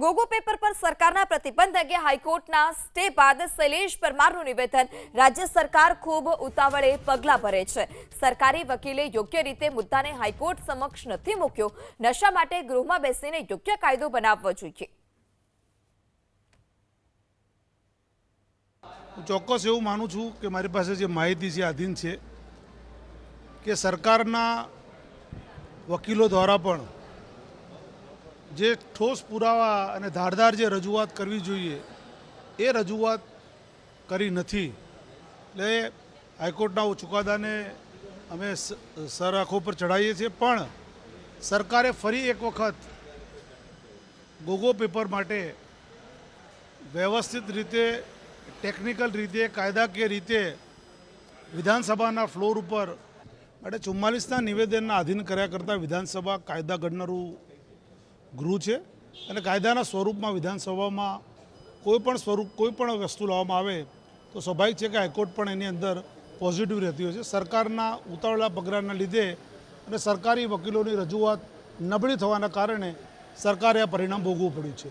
ગોગો paper પર સરકારના પ્રતિબંધ અંગે હાઈકોર્ટના સ્ટે બાદ શૈલેષ પરમારનું નિવેદન રાજ્ય સરકાર ખૂબ ઉતાવળે પગલાં ભરે છે। સરકારી વકીલે યોગ્ય રીતે મુદ્દાને હાઈકોર્ટ સમક્ષ નથી મૂક્યો। નશા માટે ગૃહમાં બેસીને યોગ્ય કાયદો બનાવવો જોઈએ। ચોક્કસ એવું માનું છું કે મારી પાસે જે માહિતી છે આધીન છે કે સરકારના વકીલો દ્વારા પણ જે ઠોસ પુરાવા અને ધારદાર જે રજૂઆત કરવી જોઈએ એ રજૂઆત કરી નથી। એટલે હાઈકોર્ટના ચુકાદાને અમે સર આંખો પર ચડાવીએ છીએ, પણ સરકારે ફરી એક વખત ગોગો પેપર માટે વ્યવસ્થિત રીતે, ટેકનિકલ રીતે, કાયદાકીય રીતે વિધાનસભાના ફ્લોર ઉપર માટે 44ના નિવેદનના આધીન કર્યા કરતાં વિધાનસભા કાયદા ઘડનારું ગૃહ છે અને કાયદાના સ્વરૂપમાં વિધાનસભામાં કોઈ પણ વસ્તુ લાવવામાં આવે તો સ્વાભાવિક છે કે હાઈકોર્ટ પણ એની અંદર પોઝિટિવ રહેતી હોય છે। સરકારના ઉતાવળા પગલાંના લીધે અને સરકારી વકીલોની રજૂઆત નબળી થવાના કારણે સરકારે આ પરિણામ ભોગવવું પડ્યું છે।